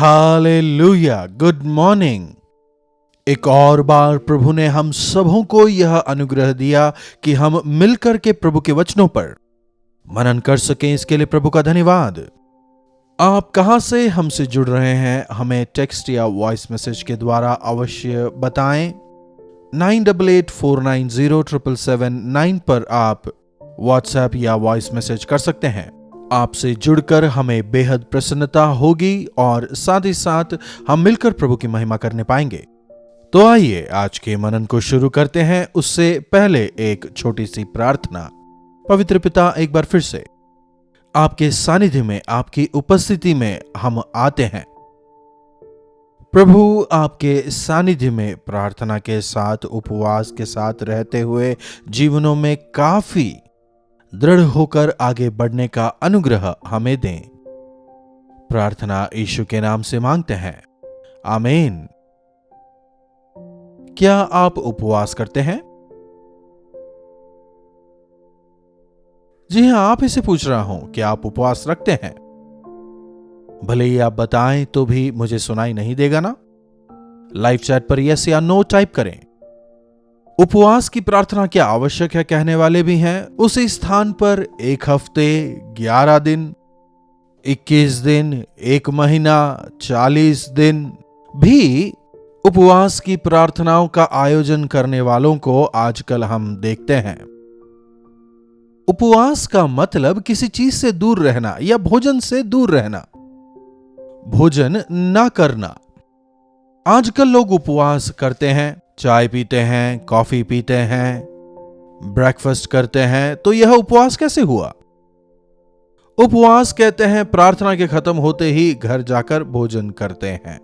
Hallelujah, good morning. एक और बार प्रभु ने हम सबों को यह अनुग्रह दिया कि हम मिलकर के प्रभु के वचनों पर मनन कर सकें। इसके लिए प्रभु का धन्यवाद। आप कहां से हमसे जुड़ रहे हैं हमें टेक्स्ट या वॉइस मैसेज के द्वारा अवश्य बताएं। 9884907779 पर आप व्हाट्सएप या वॉइस मैसेज कर सकते हैं। आपसे जुड़कर हमें बेहद प्रसन्नता होगी और साथ ही साथ हम मिलकर प्रभु की महिमा करने पाएंगे। तो आइए आज के मनन को शुरू करते हैं। उससे पहले एक छोटी सी प्रार्थना। पवित्र पिता, एक बार फिर से आपके सानिध्य में, आपकी उपस्थिति में हम आते हैं। प्रभु, आपके सानिध्य में प्रार्थना के साथ, उपवास के साथ रहते हुए जीवनों में काफी दृढ़ होकर आगे बढ़ने का अनुग्रह हमें दें। प्रार्थना यीशु के नाम से मांगते हैं, आमीन। क्या आप उपवास करते हैं? जी हां, आप इसे पूछ रहा हूं, क्या आप उपवास रखते हैं? भले ही आप बताएं तो भी मुझे सुनाई नहीं देगा ना। लाइव चैट पर यस या नो टाइप करें। उपवास की प्रार्थना क्या आवश्यक है कहने वाले भी हैं। उसी स्थान पर 1 हफ्ते, 11 दिन, 21 दिन, 1 महीना, 40 दिन भी उपवास की प्रार्थनाओं का आयोजन करने वालों को आजकल हम देखते हैं। उपवास का मतलब किसी चीज से दूर रहना या भोजन से दूर रहना, भोजन ना करना। आजकल लोग उपवास करते हैं, चाय पीते हैं, कॉफी पीते हैं, ब्रेकफास्ट करते हैं। तो यह उपवास कैसे हुआ? उपवास कहते हैं प्रार्थना के खत्म होते ही घर जाकर भोजन करते हैं।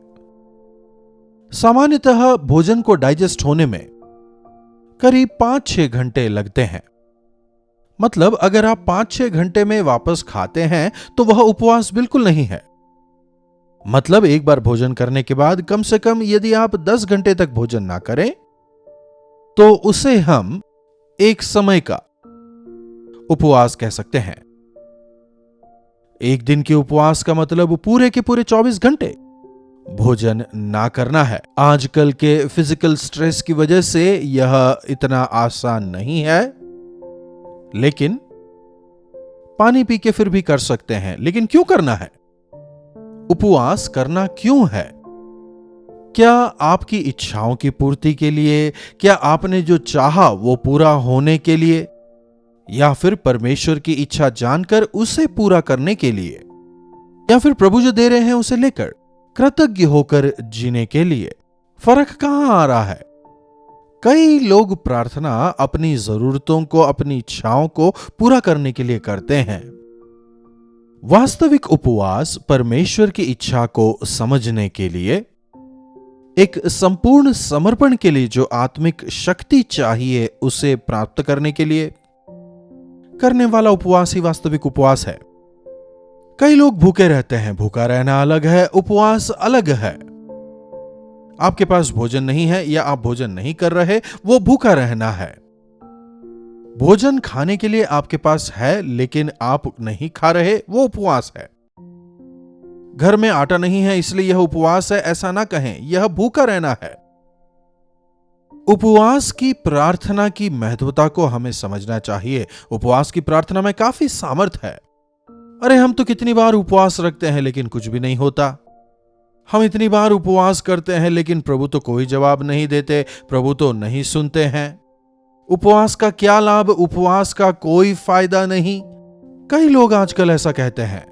सामान्यतः भोजन को डाइजेस्ट होने में करीब 5-6 घंटे लगते हैं। मतलब अगर आप 5-6 घंटे में वापस खाते हैं तो वह उपवास बिल्कुल नहीं है। मतलब एक बार भोजन करने के बाद कम से कम यदि आप 10 घंटे तक भोजन ना करें तो उसे हम एक समय का उपवास कह सकते हैं। एक दिन के उपवास का मतलब पूरे के पूरे 24 घंटे भोजन ना करना है। आजकल के फिजिकल स्ट्रेस की वजह से यह इतना आसान नहीं है, लेकिन पानी पी के फिर भी कर सकते हैं। लेकिन क्यों करना है? उपवास करना क्यों है? क्या आपकी इच्छाओं की पूर्ति के लिए? क्या आपने जो चाहा वो पूरा होने के लिए? या फिर परमेश्वर की इच्छा जानकर उसे पूरा करने के लिए? या फिर प्रभु जो दे रहे हैं उसे लेकर कृतज्ञ होकर जीने के लिए? फर्क कहां आ रहा है? कई लोग प्रार्थना अपनी जरूरतों को, अपनी इच्छाओं को पूरा करने के लिए करते हैं। वास्तविक उपवास परमेश्वर की इच्छा को समझने के लिए, एक संपूर्ण समर्पण के लिए, जो आत्मिक शक्ति चाहिए उसे प्राप्त करने के लिए करने वाला उपवास ही वास्तविक उपवास है। कई लोग भूखे रहते हैं। भूखा रहना अलग है, उपवास अलग है। आपके पास भोजन नहीं है या आप भोजन नहीं कर रहे, वो भूखा रहना है। भोजन खाने के लिए आपके पास है लेकिन आप नहीं खा रहे, वो उपवास है। घर में आटा नहीं है इसलिए यह उपवास है, ऐसा ना कहें, यह भूखा रहना है। उपवास की प्रार्थना की महत्वता को हमें समझना चाहिए। उपवास की प्रार्थना में काफी सामर्थ है। अरे हम तो कितनी बार उपवास रखते हैं लेकिन कुछ भी नहीं होता। हम इतनी बार उपवास करते हैं लेकिन प्रभु तो कोई जवाब नहीं देते, प्रभु तो नहीं सुनते हैं। उपवास का क्या लाभ? उपवास का कोई फायदा नहीं। कई लोग आजकल ऐसा कहते हैं।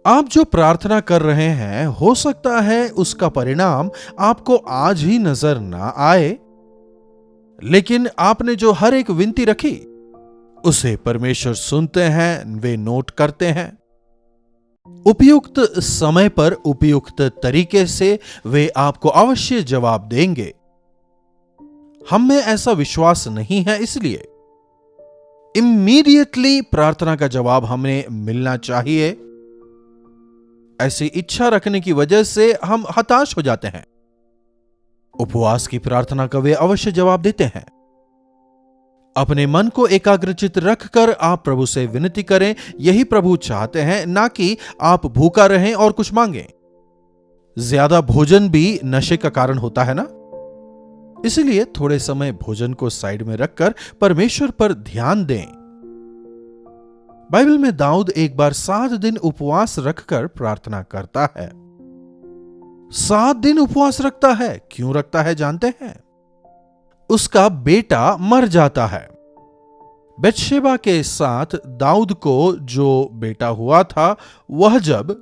आप जो प्रार्थना कर रहे हैं, हो सकता है उसका परिणाम आपको आज ही नजर ना आए, लेकिन आपने जो हर एक विनती रखी उसे परमेश्वर सुनते हैं, वे नोट करते हैं। उपयुक्त समय पर, उपयुक्त तरीके से वे आपको अवश्य जवाब देंगे। हम में ऐसा विश्वास नहीं है, इसलिए इमीडिएटली प्रार्थना का जवाब हमें मिलना चाहिए। ऐसी इच्छा रखने की वजह से हम हताश हो जाते हैं। उपवास की प्रार्थना का वे अवश्य जवाब देते हैं। अपने मन को एकाग्रचित रखकर आप प्रभु से विनती करें। यही प्रभु चाहते हैं, ना कि आप भूखा रहें और कुछ मांगें। ज्यादा भोजन भी नशे का कारण होता है ना। इसलिए थोड़े समय भोजन को साइड में रखकर परमेश्वर पर ध्यान दें। बाइबल में दाऊद एक बार 7 दिन उपवास रखकर प्रार्थना करता है। 7 दिन उपवास रखता है। क्यों रखता है जानते हैं? उसका बेटा मर जाता है। बेतशेबा के साथ दाऊद को जो बेटा हुआ था, वह जब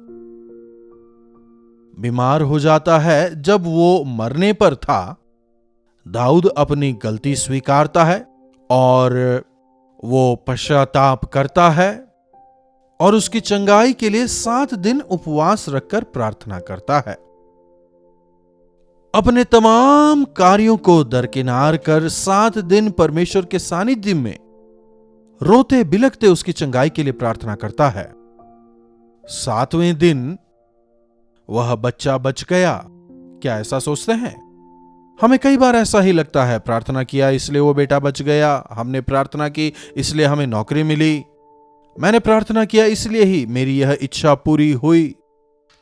बीमार हो जाता है, जब वो मरने पर था, दाऊद अपनी गलती स्वीकारता है और वो पश्चाताप करता है और उसकी चंगाई के लिए 7 दिन उपवास रखकर प्रार्थना करता है। अपने तमाम कार्यों को दरकिनार कर 7 दिन परमेश्वर के सानिध्य में रोते बिलखते उसकी चंगाई के लिए प्रार्थना करता है। 7वें दिन वह बच्चा बच गया। क्या ऐसा सोचते हैं? हमें कई बार ऐसा ही लगता है, प्रार्थना किया इसलिए वो बेटा बच गया, हमने प्रार्थना की इसलिए हमें नौकरी मिली, मैंने प्रार्थना किया इसलिए ही मेरी यह इच्छा पूरी हुई।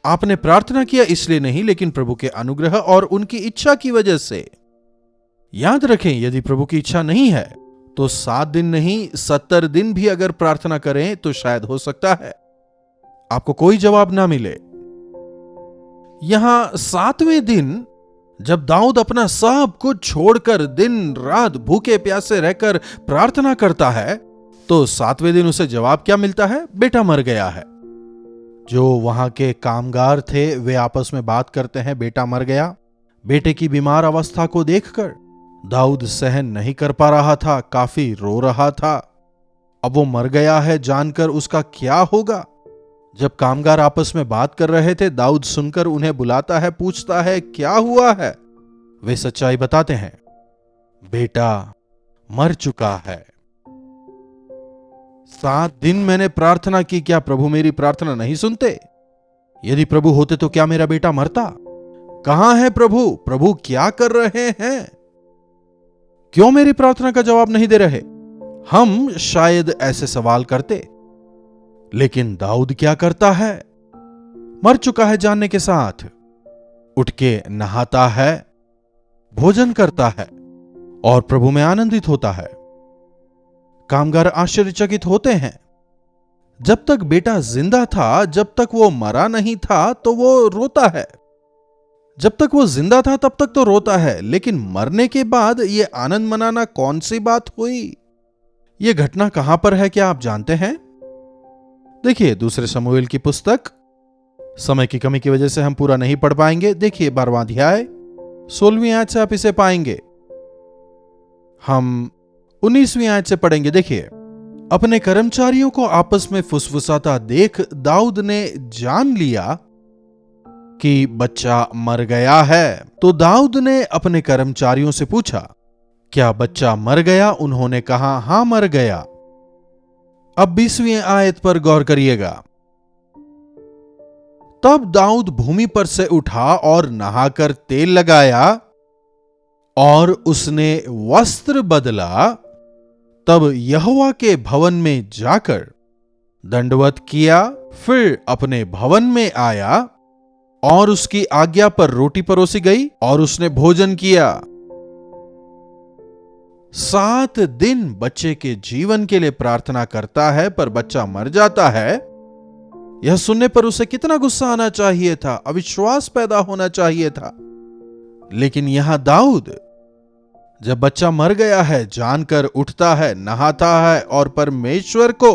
आपने प्रार्थना किया इसलिए नहीं, लेकिन प्रभु के अनुग्रह और उनकी इच्छा की वजह से। याद रखें, यदि प्रभु की इच्छा नहीं है तो 7 दिन नहीं 70 दिन भी अगर प्रार्थना करें तो शायद हो सकता है आपको कोई जवाब ना मिले। यहां 7वें दिन जब दाऊद अपना सब कुछ छोड़कर दिन रात भूखे प्यासे रहकर प्रार्थना करता है, तो 7वें दिन उसे जवाब क्या मिलता है? बेटा मर गया है। जो वहां के कामगार थे वे आपस में बात करते हैं, बेटा मर गया। बेटे की बीमार अवस्था को देखकर दाऊद सहन नहीं कर पा रहा था, काफी रो रहा था। अब वो मर गया है जानकर उसका क्या होगा? जब कामगार आपस में बात कर रहे थे, दाऊद सुनकर उन्हें बुलाता है, पूछता है क्या हुआ है। वे सच्चाई बताते हैं, बेटा मर चुका है। 7 दिन मैंने प्रार्थना की, क्या प्रभु मेरी प्रार्थना नहीं सुनते? यदि प्रभु होते तो क्या मेरा बेटा मरता? कहां है प्रभु? प्रभु क्या कर रहे हैं? क्यों मेरी प्रार्थना का जवाब नहीं दे रहे? हम शायद ऐसे सवाल करते, लेकिन दाऊद क्या करता है? मर चुका है जानने के साथ उठ के नहाता है, भोजन करता है और प्रभु में आनंदित होता है। कामगार आश्चर्यचकित होते हैं। जब तक बेटा जिंदा था, जब तक वो मरा नहीं था, तो वो रोता है। जब तक वो जिंदा था तब तक तो रोता है, लेकिन मरने के बाद ये आनंद मनाना कौन सी बात हुई? ये घटना कहां पर है, क्या आप जानते हैं? देखिए, दूसरे शमूएल की पुस्तक, समय की कमी की वजह से हम पूरा नहीं पढ़ पाएंगे। देखिए 12वां अध्याय 16वीं आयत से आप इसे पाएंगे। हम 19वीं आयत से पढ़ेंगे। देखिए, अपने कर्मचारियों को आपस में फुसफुसाता देख दाऊद ने जान लिया कि बच्चा मर गया है। तो दाऊद ने अपने कर्मचारियों से पूछा, क्या बच्चा मर गया? उन्होंने कहा, हां मर गया। अब 20वीं आयत पर गौर करिएगा। तब दाऊद भूमि पर से उठा और नहाकर तेल लगाया और उसने वस्त्र बदला। तब यहोवा के भवन में जाकर दंडवत किया, फिर अपने भवन में आया और उसकी आज्ञा पर रोटी परोसी गई और उसने भोजन किया। 7 दिन बच्चे के जीवन के लिए प्रार्थना करता है, पर बच्चा मर जाता है। यह सुनने पर उसे कितना गुस्सा आना चाहिए था, अविश्वास पैदा होना चाहिए था। लेकिन यहां दाऊद जब बच्चा मर गया है जानकर उठता है, नहाता है और परमेश्वर को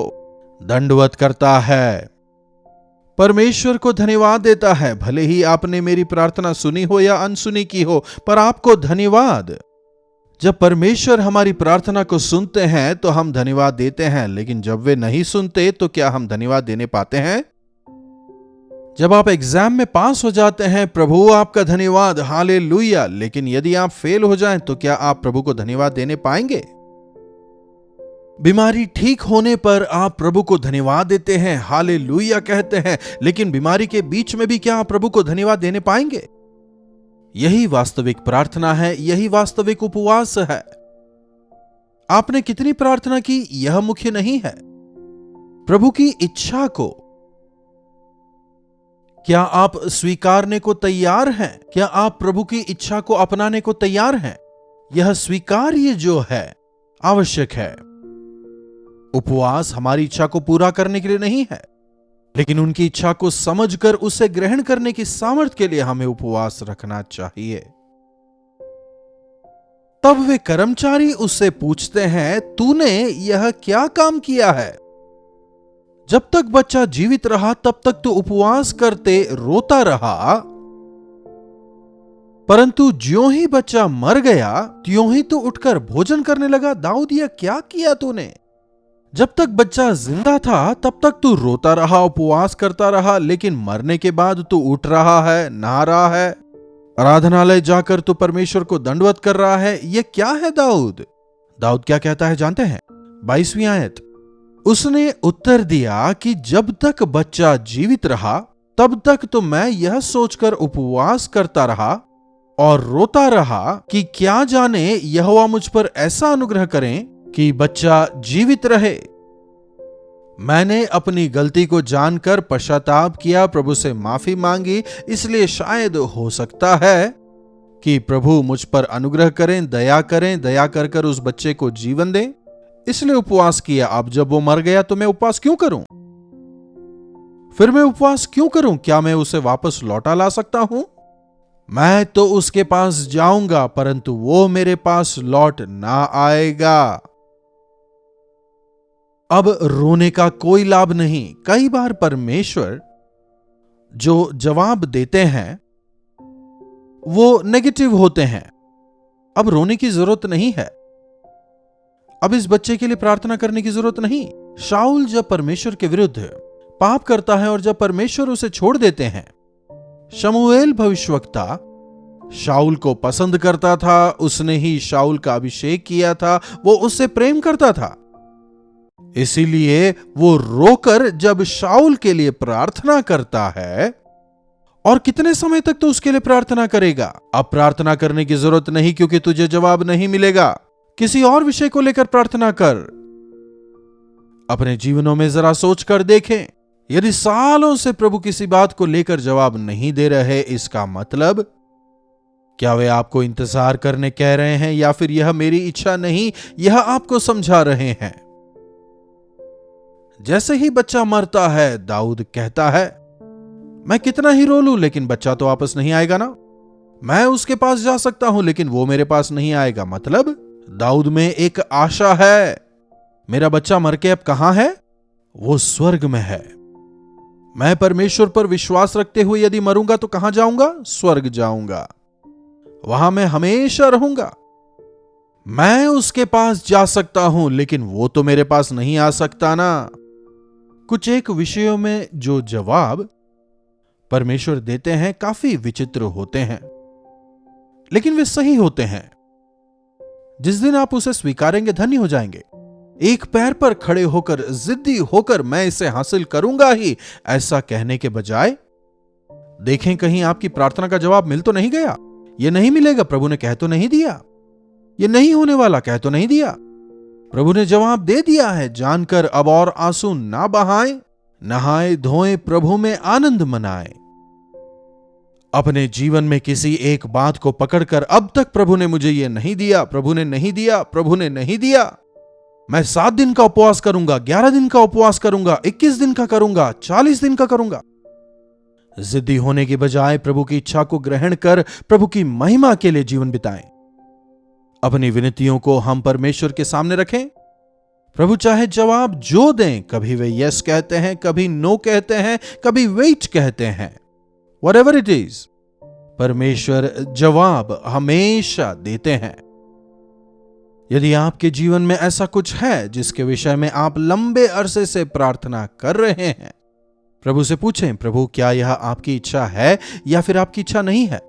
दंडवत करता है, परमेश्वर को धन्यवाद देता है। भले ही आपने मेरी प्रार्थना सुनी हो या अनसुनी की हो, पर आपको धन्यवाद। जब परमेश्वर हमारी प्रार्थना को सुनते हैं तो हम धन्यवाद देते हैं, लेकिन जब वे नहीं सुनते तो क्या हम धन्यवाद देने पाते हैं? जब आप एग्जाम में पास हो जाते हैं, प्रभु आपका धन्यवाद, हालेलुया। लेकिन यदि आप फेल हो जाएं तो क्या आप प्रभु को धन्यवाद देने पाएंगे? बीमारी ठीक होने पर आप प्रभु को धन्यवाद देते हैं, हालेलुया कहते हैं, लेकिन बीमारी के बीच में भी क्या आप प्रभु को धन्यवाद देने पाएंगे? यही वास्तविक प्रार्थना है, यही वास्तविक उपवास है। आपने कितनी प्रार्थना की यह मुख्य नहीं है। प्रभु की इच्छा को क्या आप स्वीकारने को तैयार हैं? क्या आप प्रभु की इच्छा को अपनाने को तैयार हैं? यह स्वीकार्य जो है आवश्यक है। उपवास हमारी इच्छा को पूरा करने के लिए नहीं है, लेकिन उनकी इच्छा को समझकर उसे ग्रहण करने की सामर्थ्य के लिए हमें उपवास रखना चाहिए। तब वे कर्मचारी उससे पूछते हैं, तूने यह क्या काम किया है? जब तक बच्चा जीवित रहा तब तक तो उपवास करते रोता रहा, परंतु ज्यों ही बच्चा मर गया त्यों ही तो उठकर भोजन करने लगा। दाऊद, यह क्या किया तूने? जब तक बच्चा जिंदा था तब तक तू रोता रहा, उपवास करता रहा, लेकिन मरने के बाद तू उठ रहा है, नहा रहा है, आराधनालय जाकर तू परमेश्वर को दंडवत कर रहा है। यह क्या है दाऊद? दाऊद क्या कहता है जानते हैं? 22वीं आयत, उसने उत्तर दिया कि जब तक बच्चा जीवित रहा तब तक तो मैं यह सोचकर उपवास करता रहा और रोता रहा कि क्या जाने यहोवा मुझ पर ऐसा अनुग्रह करें कि बच्चा जीवित रहे। मैंने अपनी गलती को जानकर पश्चाताप किया, प्रभु से माफी मांगी, इसलिए शायद हो सकता है कि प्रभु मुझ पर अनुग्रह करें, दया कर कर उस बच्चे को जीवन दें, इसलिए उपवास किया। अब जब वो मर गया तो मैं उपवास क्यों करूं? फिर मैं उपवास क्यों करूं? क्या मैं उसे वापस लौटा ला सकता हूं? मैं तो उसके पास जाऊंगा, परंतु वो मेरे पास लौट ना आएगा। अब रोने का कोई लाभ नहीं। कई बार परमेश्वर जो जवाब देते हैं वो नेगेटिव होते हैं। अब रोने की जरूरत नहीं है, अब इस बच्चे के लिए प्रार्थना करने की जरूरत नहीं। शाऊल जब परमेश्वर के विरुद्ध पाप करता है और जब परमेश्वर उसे छोड़ देते हैं, शमूएल भविष्यवक्ता शाऊल को पसंद करता था, उसने ही शाऊल का अभिषेक किया था, वो उससे प्रेम करता था, इसीलिए वो रोकर जब शाऊल के लिए प्रार्थना करता है, और कितने समय तक तो उसके लिए प्रार्थना करेगा? अब प्रार्थना करने की जरूरत नहीं, क्योंकि तुझे जवाब नहीं मिलेगा। किसी और विषय को लेकर प्रार्थना कर। अपने जीवनों में जरा सोच कर देखें, यदि सालों से प्रभु किसी बात को लेकर जवाब नहीं दे रहे, इसका मतलब क्या वे आपको इंतजार करने कह रहे हैं, या फिर यह मेरी इच्छा नहीं, यह आपको समझा रहे हैं? जैसे ही बच्चा मरता है, दाऊद कहता है, मैं कितना ही रो लूं लेकिन बच्चा तो वापस नहीं आएगा ना। मैं उसके पास जा सकता हूं लेकिन वो मेरे पास नहीं आएगा। मतलब दाऊद में एक आशा है, मेरा बच्चा मर के अब कहां है? वो स्वर्ग में है। मैं परमेश्वर पर विश्वास रखते हुए यदि मरूंगा तो कहां जाऊंगा? स्वर्ग जाऊंगा, वहां मैं हमेशा रहूंगा। मैं उसके पास जा सकता हूं लेकिन वो तो मेरे पास नहीं आ सकता ना। कुछ एक विषयों में जो जवाब परमेश्वर देते हैं काफी विचित्र होते हैं, लेकिन वे सही होते हैं। जिस दिन आप उसे स्वीकारेंगे धन्य हो जाएंगे। एक पैर पर खड़े होकर, जिद्दी होकर मैं इसे हासिल करूंगा ही, ऐसा कहने के बजाय देखें कहीं आपकी प्रार्थना का जवाब मिल तो नहीं गया। यह नहीं मिलेगा, प्रभु ने कह तो नहीं दिया, यह नहीं होने वाला कह तो नहीं दिया। प्रभु ने जवाब दे दिया है, जानकर अब और आंसू ना बहाएं, नहाए धोएं, प्रभु में आनंद मनाएं। अपने जीवन में किसी एक बात को पकड़कर अब तक प्रभु ने मुझे यह नहीं दिया, प्रभु ने नहीं दिया, प्रभु ने नहीं दिया, मैं 7 दिन का उपवास करूंगा, 11 दिन का उपवास करूंगा, 21 दिन का करूंगा, 40 दिन का करूंगा। जिद्दी होने की बजाय प्रभु की इच्छा को ग्रहण कर प्रभु की महिमा के लिए जीवन बिताएं। अपनी विनतियों को हम परमेश्वर के सामने रखें। प्रभु चाहे जवाब जो दें, कभी वे यस कहते हैं, कभी नो कहते हैं, कभी वेट कहते हैं, व्हाटएवर इट इज, परमेश्वर जवाब हमेशा देते हैं। यदि आपके जीवन में ऐसा कुछ है जिसके विषय में आप लंबे अरसे से प्रार्थना कर रहे हैं, प्रभु से पूछें, प्रभु क्या यह आपकी इच्छा है या फिर आपकी इच्छा नहीं है?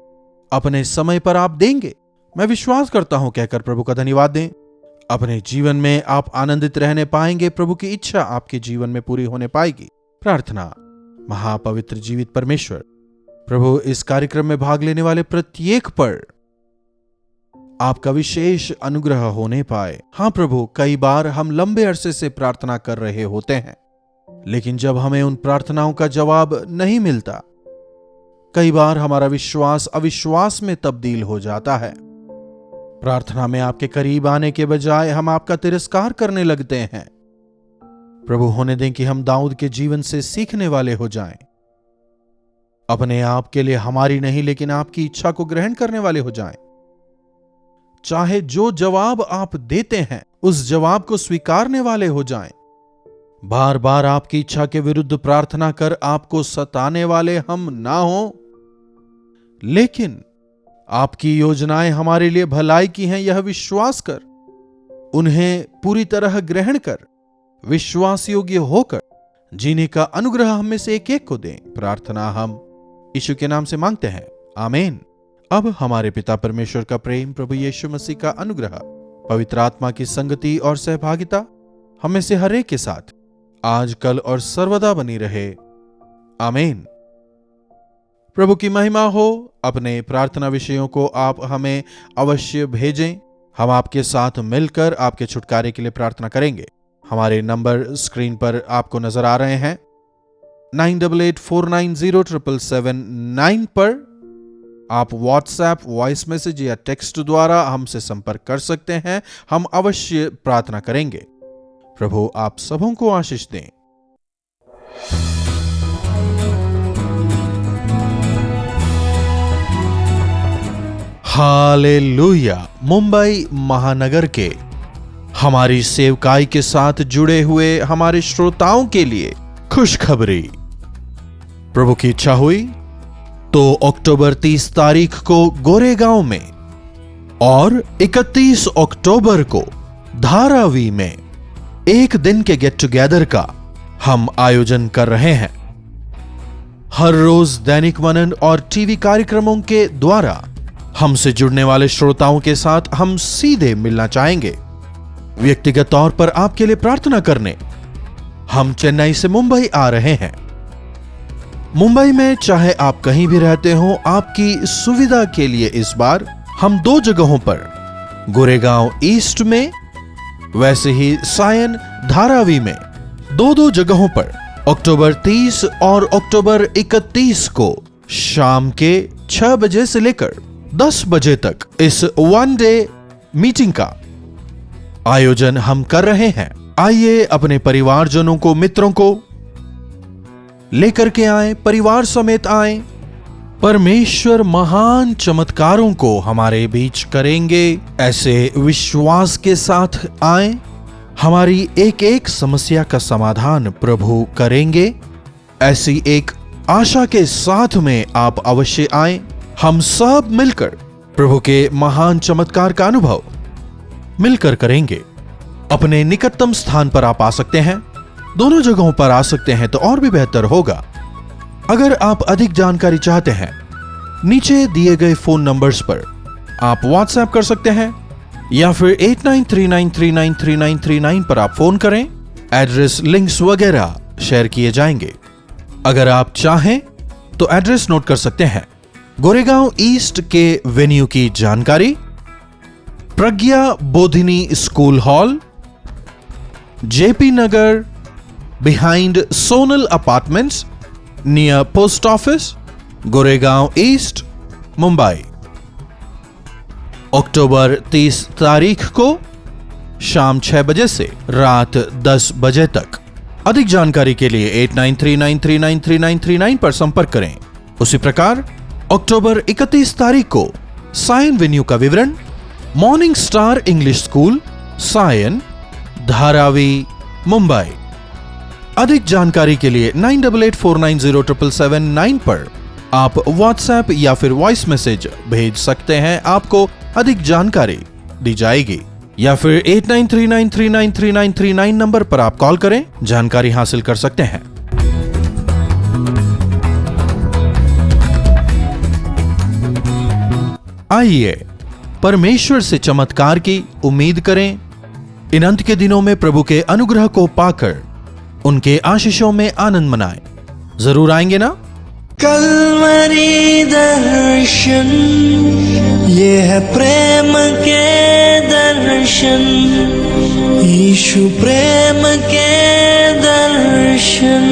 अपने समय पर आप देंगे, मैं विश्वास करता हूं कहकर प्रभु का धन्यवाद दें। अपने जीवन में आप आनंदित रहने पाएंगे, प्रभु की इच्छा आपके जीवन में पूरी होने पाएगी। प्रार्थना। महापवित्र जीवित परमेश्वर, प्रभु इस कार्यक्रम में भाग लेने वाले प्रत्येक पर आपका विशेष अनुग्रह होने पाए। हाँ प्रभु, कई बार हम लंबे अरसे से प्रार्थना कर रहे होते हैं, लेकिन जब हमें उन प्रार्थनाओं का जवाब नहीं मिलता, कई बार हमारा विश्वास अविश्वास में तब्दील हो जाता है। प्रार्थना में आपके करीब आने के बजाय हम आपका तिरस्कार करने लगते हैं। प्रभु, होने दें कि हम दाऊद के जीवन से सीखने वाले हो जाएं। अपने आप के लिए हमारी नहीं, लेकिन आपकी इच्छा को ग्रहण करने वाले हो जाएं। चाहे जो जवाब आप देते हैं, उस जवाब को स्वीकारने वाले हो जाएं। बार बार आपकी इच्छा के विरुद्ध प्रार्थना कर आपको सताने वाले हम ना हों, लेकिन आपकी योजनाएं हमारे लिए भलाई की हैं, यह विश्वास कर उन्हें पूरी तरह ग्रहण कर विश्वास योग्य होकर जीने का अनुग्रह हम में से एक एक को दें। प्रार्थना हम यीशु के नाम से मांगते हैं, आमीन। अब हमारे पिता परमेश्वर का प्रेम, प्रभु यीशु मसीह का अनुग्रह, पवित्र आत्मा की संगति और सहभागिता हमें से हर एक के साथ आज, कल और सर्वदा बनी रहे, आमीन। प्रभु की महिमा हो। अपने प्रार्थना विषयों को आप हमें अवश्य भेजें। हम आपके साथ मिलकर आपके छुटकारे के लिए प्रार्थना करेंगे। हमारे नंबर स्क्रीन पर आपको नजर आ रहे हैं। 9884907779 पर आप व्हाट्सएप, वॉइस मैसेज या टेक्स्ट द्वारा हमसे संपर्क कर सकते हैं। हम अवश्य प्रार्थना करेंगे। प्रभु आप सबों को आशीष दें। हालेलुया। मुंबई महानगर के हमारी सेवकाई के साथ जुड़े हुए हमारे श्रोताओं के लिए खुशखबरी। प्रभु की इच्छा हुई तो अक्टूबर 30 तारीख को गोरेगांव में और 31 अक्टूबर को धारावी में एक दिन के गेट टुगेदर का हम आयोजन कर रहे हैं। हर रोज दैनिक मनन और टीवी कार्यक्रमों के द्वारा हमसे जुड़ने वाले श्रोताओं के साथ हम सीधे मिलना चाहेंगे। व्यक्तिगत तौर पर आपके लिए प्रार्थना करने हम चेन्नई से मुंबई आ रहे हैं। मुंबई में चाहे आप कहीं भी रहते हो, आपकी सुविधा के लिए इस बार हम 2 जगहों पर, गोरेगांव ईस्ट में, वैसे ही सायन धारावी में 2 जगहों पर अक्टूबर 30 और अक्टूबर 31 को शाम के 6 बजे से लेकर 10 बजे तक इस 1 डे मीटिंग का आयोजन हम कर रहे हैं। आइए अपने परिवारजनों को, मित्रों को लेकर के आए, परिवार समेत आए। परमेश्वर महान चमत्कारों को हमारे बीच करेंगे, ऐसे विश्वास के साथ आए। हमारी एक एक समस्या का समाधान प्रभु करेंगे, ऐसी एक आशा के साथ में आप अवश्य आए। हम सब मिलकर प्रभु के महान चमत्कार का अनुभव मिलकर करेंगे। अपने निकटतम स्थान पर आप आ सकते हैं, दोनों जगहों पर आ सकते हैं तो और भी बेहतर होगा। अगर आप अधिक जानकारी चाहते हैं, नीचे दिए गए फोन नंबर्स पर आप व्हाट्सएप कर सकते हैं या फिर 8939393939 पर आप फोन करें। एड्रेस, लिंक्स वगैरह शेयर किए जाएंगे। अगर आप चाहें तो एड्रेस नोट कर सकते हैं। गोरेगांव ईस्ट के वेन्यू की जानकारी, Pragya Bodhini school hall, JP Nagar, behind Sonal apartments, near post office, Goregaon east, Mumbai. October 30 तारीख को शाम 6 बजे से रात 10 बजे तक। अधिक जानकारी के लिए 8939393939 पर संपर्क करें। उसी प्रकार अक्टूबर 31 तारीख को सायन वेन्यू का विवरण, Morning Star English School, Sion, Dharavi, Mumbai. अधिक जानकारी के लिए 9884907779 पर आप व्हाट्सएप या फिर वॉइस मैसेज भेज सकते हैं। आपको अधिक जानकारी दी जाएगी। या फिर 8939393939 नंबर पर आप कॉल करें, जानकारी हासिल कर सकते हैं। आइए परमेश्वर से चमत्कार की उम्मीद करें। इन अंत के दिनों में प्रभु के अनुग्रह को पाकर उनके आशीषों में आनंद मनाएं। जरूर आएंगे ना? कलवरी दर्शन, ये है प्रेम के दर्शन, यीशु प्रेम के दर्शन।